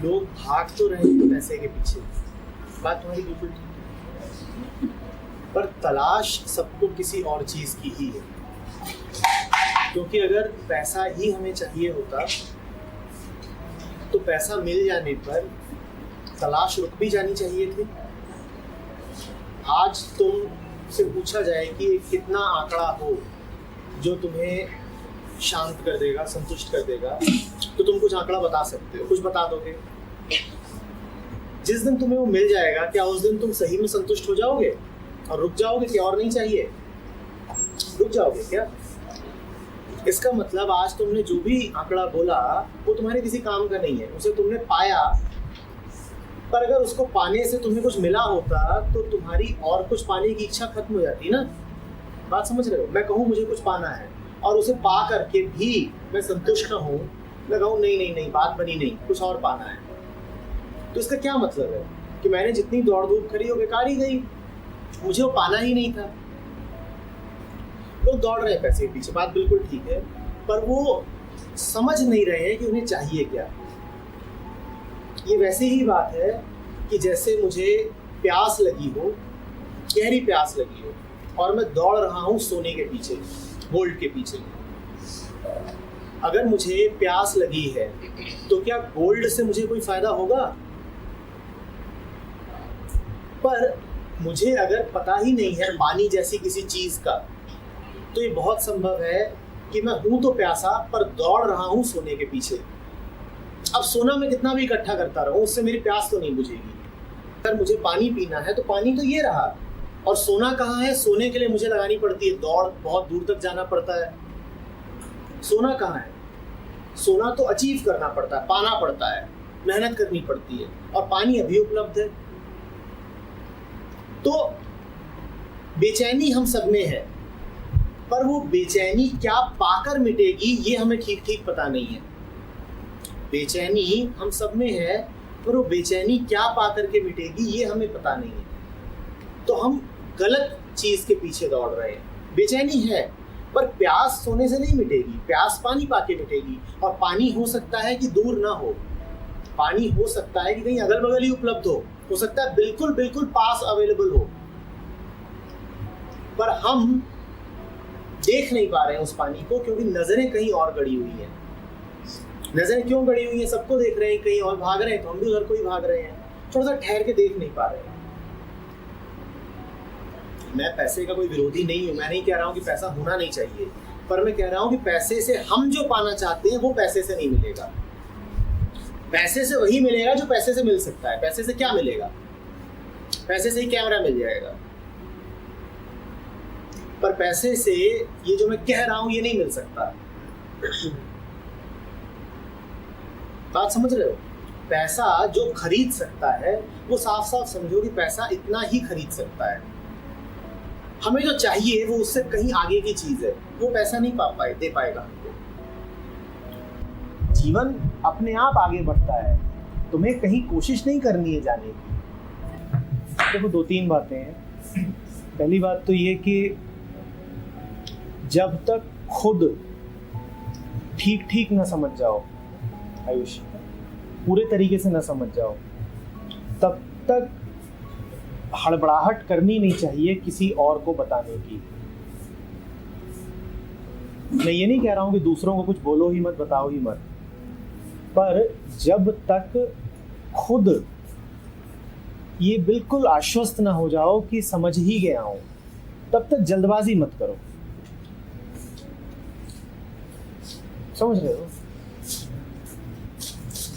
लोग भाग तो रहे हैं पैसे के पीछे, बात तुम्हारी बिल्कुल ठीक है, पर तलाश सबको किसी और चीज़ की ही है। क्योंकि अगर पैसा ही हमें चाहिए होता तो पैसा मिल जाने पर तलाश रुक भी जानी चाहिए थी। आज तुमसे पूछा जाए कि कितना आंकड़ा हो जो तुम्हें शांत कर देगा, संतुष्ट कर देगा, तो तुम कुछ आंकड़ा बता सकते हो, कुछ बता दोगे। जिस दिन तुम्हें वो मिल जाएगा, क्या उस दिन तुम सही में संतुष्ट हो जाओगे और रुक जाओगे कि और नहीं चाहिए? रुक जाओगे क्या? इसका मतलब आज तुमने जो भी आंकड़ा बोला वो तुम्हारे किसी काम का नहीं है, उसे तुमने पाया, पर अगर उसको पाने से तुम्हें कुछ मिला होता तो तुम्हारी और कुछ पाने की इच्छा खत्म हो जाती ना। बात समझ रहे हो? मैं कहूँ मुझे कुछ पाना है और उसे पा करके भी मैं संतुष्ट न हूँ, मैं कहूँ नहीं नहीं नहीं, बात बनी नहीं, कुछ और पाना है, तो इसका क्या मतलब है कि मैंने जितनी दौड़ धूप करी वो बेकार ही गई, मुझे वो पाना ही नहीं था। लोग दौड़ रहे हैं पैसे के पीछे, बात बिल्कुल ठीक है, पर वो समझ नहीं रहे हैं कि उन्हें चाहिए क्या। ये वैसी ही बात है कि जैसे मुझे प्यास लगी हो, गहरी प्यास लगी हो, और मैं दौड़ रहा हूँ सोने के पीछे, गोल्ड के पीछे। अगर मुझे प्यास लगी है तो क्या गोल्ड से मुझे कोई फायदा होगा? पर मुझे अगर पता ही नहीं है पानी जैसी किसी चीज का, तो ये बहुत संभव है कि मैं हूं तो प्यासा पर दौड़ रहा हूं सोने के पीछे। अब सोना मैं कितना भी इकट्ठा करता रहूं, उससे मेरी प्यास तो नहीं बुझेगी। अगर मुझे पानी पीना है तो पानी तो ये रहा, और सोना कहाँ है? सोने के लिए मुझे लगानी पड़ती है दौड़, बहुत दूर तक जाना पड़ता है। सोना कहाँ है? सोना तो अचीव करना पड़ता है, पाना पड़ता है, मेहनत करनी पड़ती है, और पानी अभी उपलब्ध है। तो बेचैनी हम सब में है, पर वो बेचैनी क्या पाकर मिटेगी ये हमें ठीक ठीक पता नहीं है। बेचैनी हम सब में है, पर वो बेचैनी क्या पाकर के मिटेगी ये हमें पता नहीं है। तो हम गलत चीज के पीछे दौड़ रहे हैं। बेचैनी है, पर प्यास सोने से नहीं मिटेगी, प्यास पानी पाके मिटेगी। और पानी हो सकता है कि दूर ना हो, पानी हो सकता है कि कहीं अगल बगल ही उपलब्ध हो सकता है बिल्कुल बिल्कुल पास अवेलेबल हो, पर हम देख नहीं पा रहे हैं उस पानी को, क्योंकि नजरें कहीं और गड़ी हुई हैं। नजरें क्यों गड़ी हुई हैं? सबको देख रहे हैं, कहीं और भाग रहे हैं, तो हम भी उधर को ही भाग रहे हैं, थोड़ा सा ठहर के देख नहीं पा रहे हैं। मैं पैसे का कोई विरोधी नहीं हूं, मैं नहीं कह रहा हूं कि पैसा होना नहीं चाहिए, पर मैं कह रहा हूं कि पैसे से हम जो पाना चाहते हैं वो पैसे से नहीं मिलेगा। पैसे से वही मिलेगा जो पैसे से मिल सकता है। पैसे से क्या मिलेगा? पैसे से ही कैमरा मिल जाएगा, पर पैसे से ये जो मैं कह रहा हूं ये नहीं मिल सकता। बात समझ रहे हो? पैसा जो खरीद सकता है वो साफ साफ समझो कि पैसा इतना ही खरीद सकता है। हमें जो चाहिए वो उससे कहीं आगे की चीज है, वो पैसा नहीं दे पाएगा हमको। जीवन अपने आप आगे बढ़ता है, तुम्हें कहीं कोशिश नहीं करनी है जाने की। देखो, दो तीन बातें हैं। पहली बात तो ये कि जब तक खुद ठीक ठीक ना समझ जाओ, आयुष पूरे तरीके से ना समझ जाओ, तब तक हड़बड़ाहट करनी नहीं चाहिए किसी और को बताने की। मैं ये नहीं कह रहा हूं कि दूसरों को कुछ बोलो ही मत, बताओ ही मत, पर जब तक खुद ये बिल्कुल आश्वस्त ना हो जाओ कि समझ ही गया हूं, तब तक जल्दबाजी मत करो। समझ रहे हो?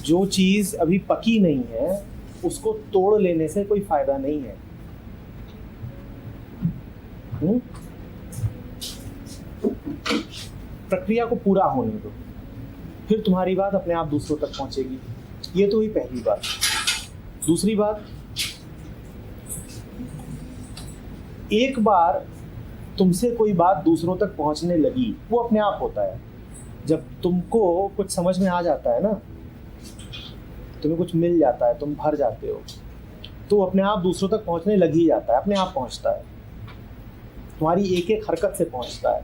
जो चीज अभी पकी नहीं है उसको तोड़ लेने से कोई फायदा नहीं है। प्रक्रिया को पूरा होने दो, फिर तुम्हारी बात अपने आप दूसरों तक पहुंचेगी। ये तो हुई पहली बात। दूसरी बात, एक बार तुमसे कोई बात दूसरों तक पहुंचने लगी, वो अपने आप होता है। जब तुमको कुछ समझ में आ जाता है ना, तुम्हें कुछ मिल जाता है, तुम भर जाते हो, तो अपने आप दूसरों तक पहुंचने लग ही जाता है, अपने आप पहुंचता है, तुम्हारी एक एक हरकत से पहुंचता है।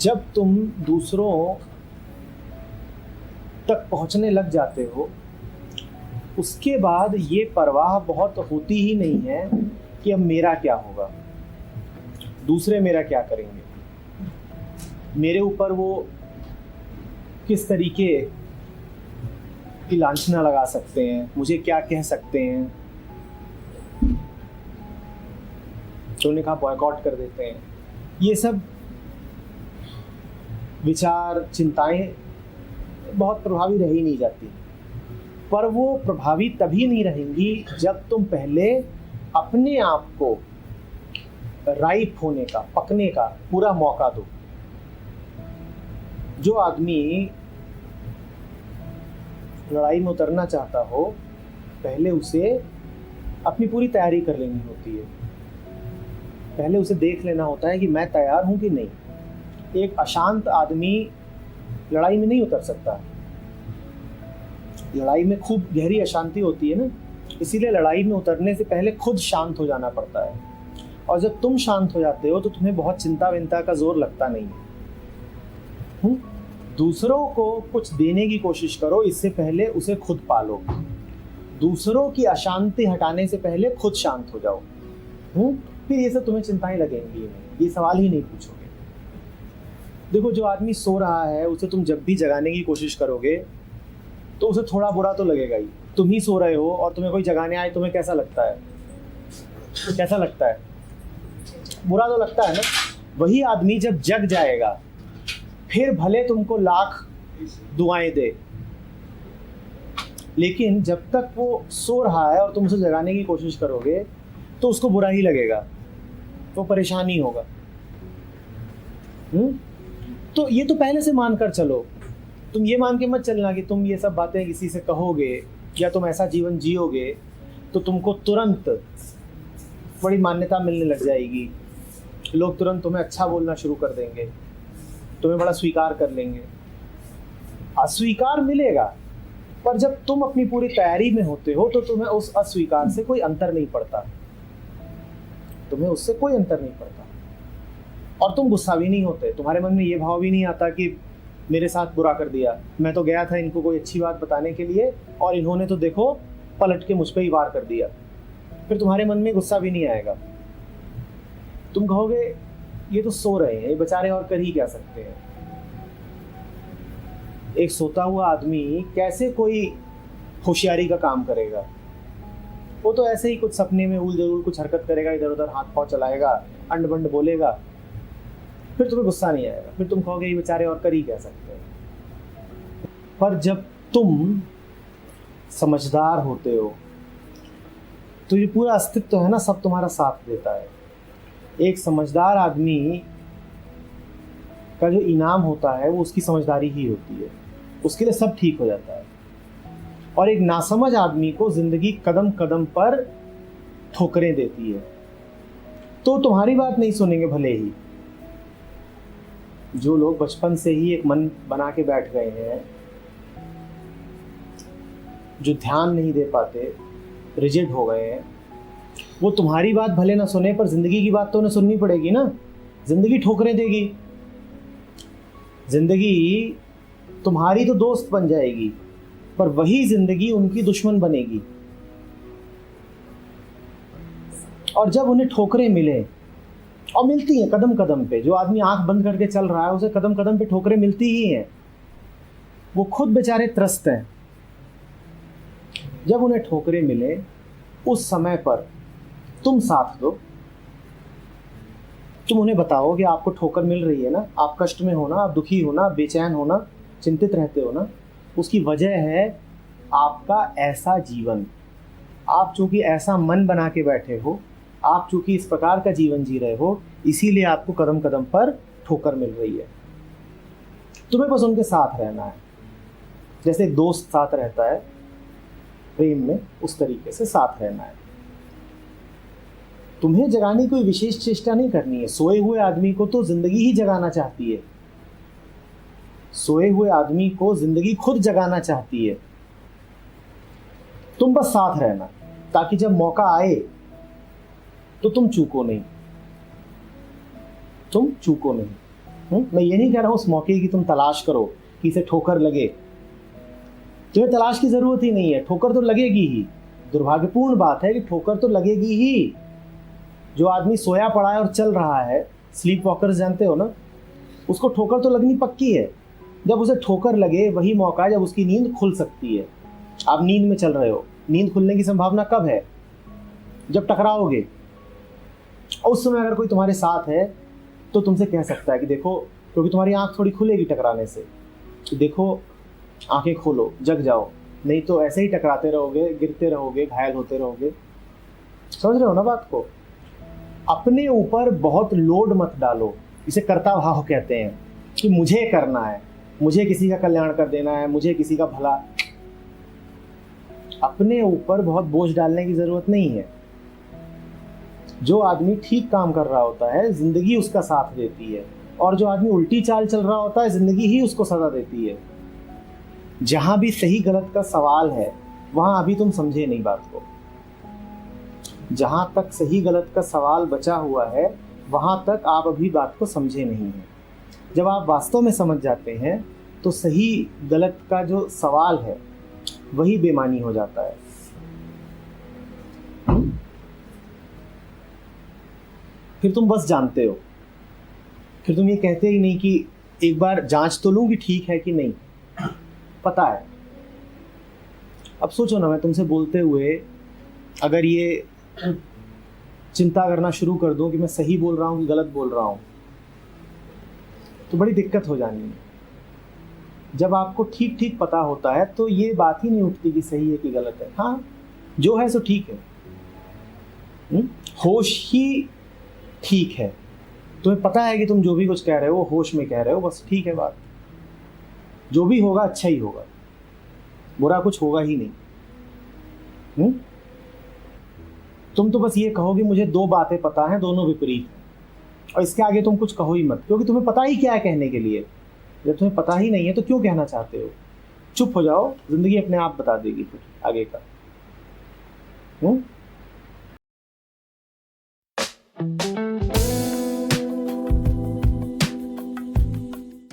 जब तुम दूसरों तक पहुंचने लग जाते हो, उसके बाद ये परवाह बहुत होती ही नहीं है कि अब मेरा क्या होगा, दूसरे मेरा क्या करेंगे, मेरे ऊपर वो किस तरीके की लांछना लगा सकते हैं, मुझे क्या कह सकते हैं। तो उन्होंने कहा बॉयकॉट कर देते हैं। ये सब विचार चिंताएं बहुत प्रभावी रह ही नहीं जाती, पर वो प्रभावी तभी नहीं रहेंगी जब तुम पहले अपने आप को राइप होने का, पकने का पूरा मौका दो। जो आदमी लड़ाई में उतरना चाहता हो, पहले उसे अपनी पूरी तैयारी कर लेनी होती है। पहले उसे देख लेना होता है कि मैं तैयार हूं कि नहीं। एक अशांत आदमी लड़ाई में नहीं उतर सकता। लड़ाई में खूब गहरी अशांति होती है ना, इसीलिए लड़ाई में उतरने से पहले खुद शांत हो जाना पड़ता है। और जब तुम शांत हो जाते हो तो तुम्हें बहुत चिंता विंता का जोर लगता नहीं है। दूसरों को कुछ देने की कोशिश करो, इससे पहले उसे खुद पालो। दूसरों की अशांति हटाने से पहले खुद शांत हो जाओ। फिर ये सब तुम्हें चिंताएं लगेंगी नहीं, ये सवाल ही नहीं पूछोगे। देखो, जो आदमी सो रहा है उसे तुम जब भी जगाने की कोशिश करोगे तो उसे थोड़ा बुरा तो लगेगा ही। तुम ही सो रहे हो और तुम्हें कोई जगाने आए, तुम्हें कैसा लगता है? कैसा लगता है? बुरा तो लगता है ना। वही आदमी जब जग जाएगा फिर भले तुमको लाख दुआएं दे, लेकिन जब तक वो सो रहा है और तुम उसे जगाने की कोशिश करोगे तो उसको बुरा ही लगेगा, वो परेशान ही होगा। तो ये तो पहले से मान कर चलो। तुम ये मान के मत चलना कि तुम ये सब बातें किसी से कहोगे या तुम ऐसा जीवन जियोगे तो तुमको तुरंत बड़ी मान्यता मिलने लग जाएगी, लोग तुरंत तुम्हें अच्छा बोलना शुरू कर देंगे, तुम्हें बड़ा स्वीकार कर लेंगे। अस्वीकार मिलेगा, पर जब तुम अपनी पूरी तैयारी में होते हो तो तुम्हें उस अस्वीकार से कोई अंतर नहीं पड़ता, तुम्हें उससे कोई अंतर नहीं पड़ता। और तुम गुस्सा भी नहीं होते, तुम्हारे मन में ये भाव भी नहीं आता कि मेरे साथ बुरा कर दिया, मैं तो गया था इनको कोई अच्छी बात बताने के लिए और इन्होंने तो देखो पलट के मुझ पे ही वार कर दिया। फिर तुम्हारे मन में गुस्सा भी नहीं आएगा। तुम कहोगे ये तो सो रहे हैं, ये बेचारे और कर ही क्या सकते हैं। एक सोता हुआ आदमी कैसे कोई होशियारी का काम करेगा? वो तो ऐसे ही कुछ सपने में उल जरूर कुछ हरकत करेगा, इधर उधर हाथ पाँव चलाएगा, अंड बंड बोलेगा, फिर तुम्हें गुस्सा नहीं आएगा। फिर तुम कहोगे ये बेचारे और कर ही क्या सकते हैं। पर जब तुम समझदार होते हो तो ये पूरा अस्तित्व है ना, सब तुम्हारा साथ देता है। एक समझदार आदमी का जो इनाम होता है वो उसकी समझदारी ही होती है, उसके लिए सब ठीक हो जाता है। और एक नासमझ आदमी को जिंदगी कदम कदम पर ठोकरें देती है, तो तुम्हारी बात नहीं सुनेंगे। भले ही जो लोग बचपन से ही एक मन बना के बैठ गए हैं, जो ध्यान नहीं दे पाते, रिजिड हो गए हैं, वो तुम्हारी बात भले ना सुने पर जिंदगी की बात तो उन्हें सुननी पड़ेगी ना। जिंदगी ठोकरें देगी, जिंदगी तुम्हारी तो दोस्त बन जाएगी पर वही जिंदगी उनकी दुश्मन बनेगी। और जब उन्हें ठोकरें मिले, और मिलती हैं कदम कदम पे, जो आदमी आंख बंद करके चल रहा है उसे कदम कदम पे ठोकरें मिलती ही हैं, वो खुद बेचारे त्रस्त हैं। जब उन्हें ठोकरें मिले उस समय पर तुम साथ दो, तुम उन्हें बताओ कि आपको ठोकर मिल रही है ना, आप कष्ट में हो ना, आप दुखी हो ना, बेचैन हो ना, चिंतित रहते हो ना, उसकी वजह है आपका ऐसा जीवन। आप चूंकि ऐसा मन बना के बैठे हो, आप चूंकि इस प्रकार का जीवन जी रहे हो, इसीलिए आपको कदम कदम पर ठोकर मिल रही है। तुम्हें बस उनके साथ रहना है, जैसे एक दोस्त साथ रहता है प्रेम में, उस तरीके से साथ रहना है। तुम्हें जगाने की कोई विशेष चेष्टा नहीं करनी है। सोए हुए आदमी को तो जिंदगी ही जगाना चाहती है, सोए हुए आदमी को जिंदगी खुद जगाना चाहती है। तुम बस साथ रहना, ताकि जब मौका आए तो तुम चूको नहीं, तुम चूको नहीं। मैं ये नहीं कह रहा हूं उस मौके की तुम तलाश करो कि इसे ठोकर लगे, तुम्हें तलाश की जरूरत ही नहीं है, ठोकर तो लगेगी ही। दुर्भाग्यपूर्ण बात है कि ठोकर तो लगेगी ही। जो आदमी सोया पड़ा है और चल रहा है, स्लीप वॉकर्स जानते हो ना, उसको ठोकर तो लगनी पक्की है। जब उसे ठोकर लगे वही मौका है जब उसकी नींद खुल सकती है। आप नींद में चल रहे हो, नींद खुलने की संभावना कब है? जब टकराओगे। और उस समय अगर कोई तुम्हारे साथ है तो तुमसे कह सकता है कि देखो, क्योंकि तुम्हारी आंख थोड़ी खुलेगी टकराने से, कि देखो आंखें खोलो, जग जाओ, नहीं तो ऐसे ही टकराते रहोगे, गिरते रहोगे, घायल होते रहोगे। समझ रहे हो ना बात को? अपने ऊपर बहुत लोड मत डालो। इसे कर्ता भाव कहते हैं कि मुझे करना है, मुझे किसी का कल्याण कर देना है, मुझे किसी का भला। अपने ऊपर बहुत बोझ डालने की जरूरत नहीं है। जो आदमी ठीक काम कर रहा होता है जिंदगी उसका साथ देती है, और जो आदमी उल्टी चाल चल रहा होता है जिंदगी ही उसको सजा देती है। जहां भी सही गलत का सवाल है वहां अभी तुम समझे नहीं बात को। जहां तक सही गलत का सवाल बचा हुआ है वहां तक आप अभी बात को समझे नहीं हैं। जब आप वास्तव में समझ जाते हैं तो सही गलत का जो सवाल है वही बेमानी हो जाता है। फिर तुम बस जानते हो, फिर तुम ये कहते ही नहीं कि एक बार जांच तो लूं कि ठीक है कि नहीं। पता है। अब सोचो ना, मैं तुमसे बोलते हुए अगर ये चिंता करना शुरू कर दूं कि मैं सही बोल रहा हूं कि गलत बोल रहा हूं, तो बड़ी दिक्कत हो जानी है। जब आपको ठीक ठीक पता होता है तो ये बात ही नहीं उठती कि सही है कि गलत है। हाँ, जो है सो ठीक है। होश ही ठीक है। तुम्हें पता है कि तुम जो भी कुछ कह रहे हो होश में कह रहे हो, बस ठीक है बात। जो भी होगा अच्छा ही होगा, बुरा कुछ होगा ही नहीं। तुम तो बस ये कहोगे मुझे दो बातें पता हैं, दोनों विपरीत हैं, और इसके आगे तुम कुछ कहो ही मत, क्योंकि तुम्हें पता ही क्या है कहने के लिए। जब तुम्हें पता ही नहीं है तो क्यों कहना चाहते हो? चुप हो जाओ, जिंदगी अपने आप बता देगी फिर आगे का।